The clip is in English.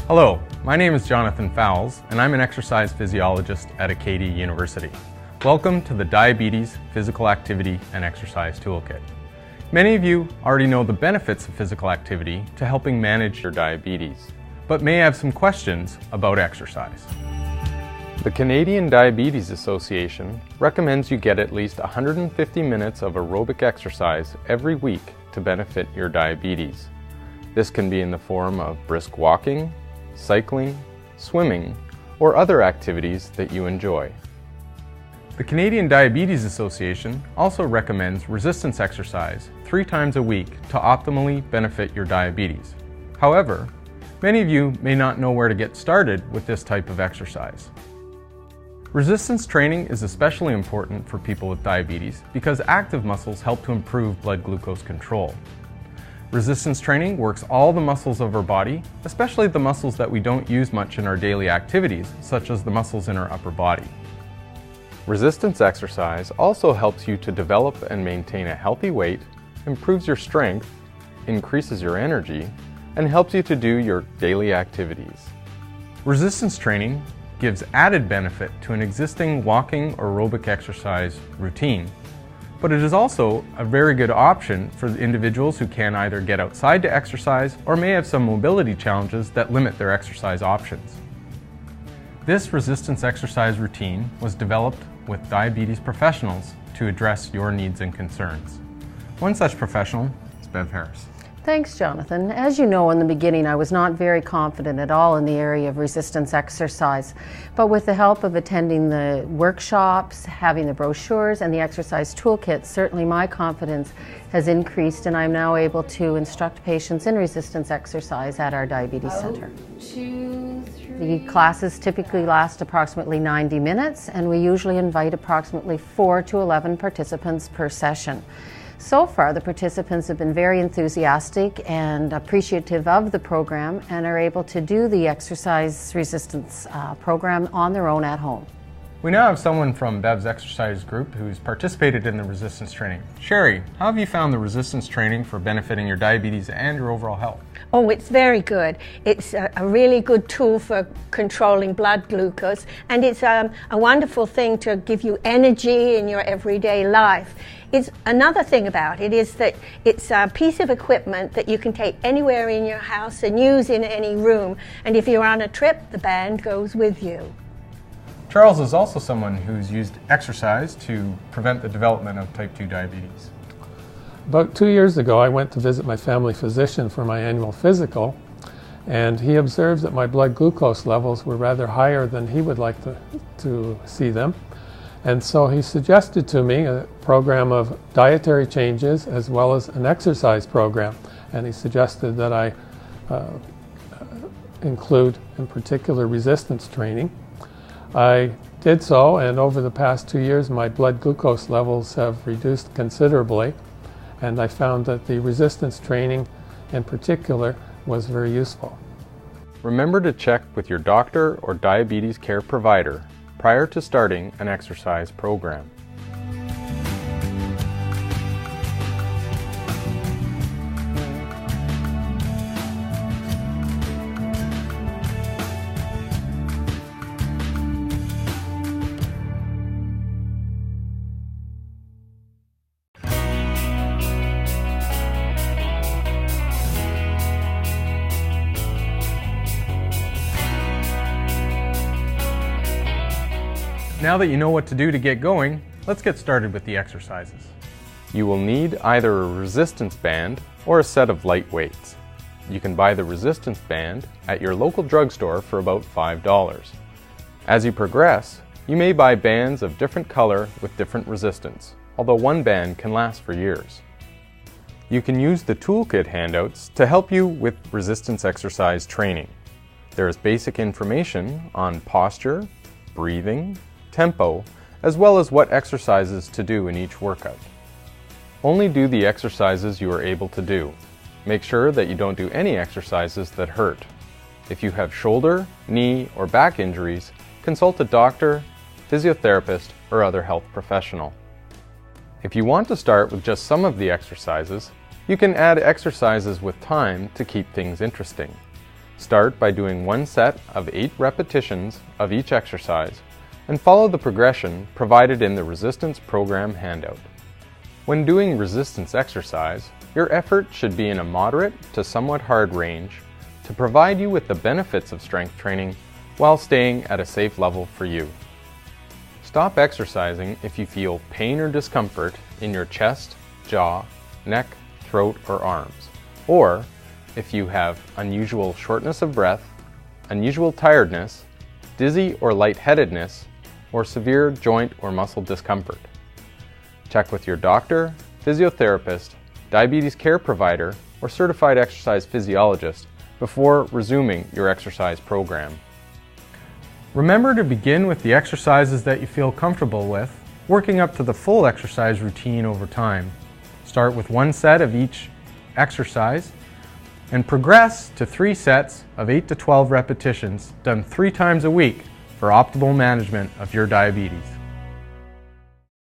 Hello, my name is Jonathan Fowles, and I'm an exercise physiologist at Acadia University. Welcome to the Diabetes, Physical Activity, and Exercise Toolkit. Many of you already know the benefits of physical activity to helping manage your diabetes, but may have some questions about exercise. The Canadian Diabetes Association recommends you get at least 150 minutes of aerobic exercise every week to benefit your diabetes. This can be in the form of brisk walking, cycling, swimming, or other activities that you enjoy. The Canadian Diabetes Association also recommends resistance exercise 3 times a week to optimally benefit your diabetes. However, many of you may not know where to get started with this type of exercise. Resistance training is especially important for people with diabetes because active muscles help to improve blood glucose control. Resistance training works all the muscles of our body, especially the muscles that we don't use much in our daily activities, such as the muscles in our upper body. Resistance exercise also helps you to develop and maintain a healthy weight, improves your strength, increases your energy, and helps you to do your daily activities. Resistance training gives added benefit to an existing walking or aerobic exercise routine, but it is also a very good option for individuals who can either get outside to exercise or may have some mobility challenges that limit their exercise options. This resistance exercise routine was developed with diabetes professionals to address your needs and concerns. One such professional is Bev Harris. Thanks, Jonathan. As you know, in the beginning, I was not very confident at all in the area of resistance exercise. But with the help of attending the workshops, having the brochures, and the exercise toolkit, certainly my confidence has increased, and I'm now able to instruct patients in resistance exercise at our diabetes center. 2, 3. The classes typically last approximately 90 minutes, and we usually invite approximately 4 to 11 participants per session. So far, the participants have been very enthusiastic and appreciative of the program and are able to do the exercise resistance program on their own at home. We now have someone from Bev's exercise group who's participated in the resistance training. Sherry, how have you found the resistance training for benefiting your diabetes and your overall health? Oh, it's very good. It's a really good tool for controlling blood glucose, and it's a wonderful thing to give you energy in your everyday life. It's another thing about it is that it's a piece of equipment that you can take anywhere in your house and use in any room, and if you're on a trip, the band goes with you. Charles is also someone who's used exercise to prevent the development of type 2 diabetes. About 2 years ago, I went to visit my family physician for my annual physical, and he observed that my blood glucose levels were rather higher than he would like to see them. And so he suggested to me a program of dietary changes as well as an exercise program. And he suggested that I include, in particular, resistance training. I did so, and over the past 2 years, my blood glucose levels have reduced considerably. And I found that the resistance training in particular was very useful. Remember to check with your doctor or diabetes care provider prior to starting an exercise program. Now that you know what to do to get going, let's get started with the exercises. You will need either a resistance band or a set of light weights. You can buy the resistance band at your local drugstore for about $5. As you progress, you may buy bands of different color with different resistance, although one band can last for years. You can use the toolkit handouts to help you with resistance exercise training. There is basic information on posture, breathing, tempo, as well as what exercises to do in each workout. Only do the exercises you are able to do. Make sure that you don't do any exercises that hurt. If you have shoulder, knee, or back injuries, consult a doctor, physiotherapist, or other health professional. If you want to start with just some of the exercises, you can add exercises with time to keep things interesting. Start by doing one set of 8 repetitions of each exercise and follow the progression provided in the resistance program handout. When doing resistance exercise, your effort should be in a moderate to somewhat hard range to provide you with the benefits of strength training while staying at a safe level for you. Stop exercising if you feel pain or discomfort in your chest, jaw, neck, throat, or arms, or if you have unusual shortness of breath, unusual tiredness, dizzy or lightheadedness, or severe joint or muscle discomfort. Check with your doctor, physiotherapist, diabetes care provider, or certified exercise physiologist before resuming your exercise program. Remember to begin with the exercises that you feel comfortable with, working up to the full exercise routine over time. Start with one set of each exercise and progress to 3 sets of 8 to 12 repetitions done 3 times a week for optimal management of your diabetes.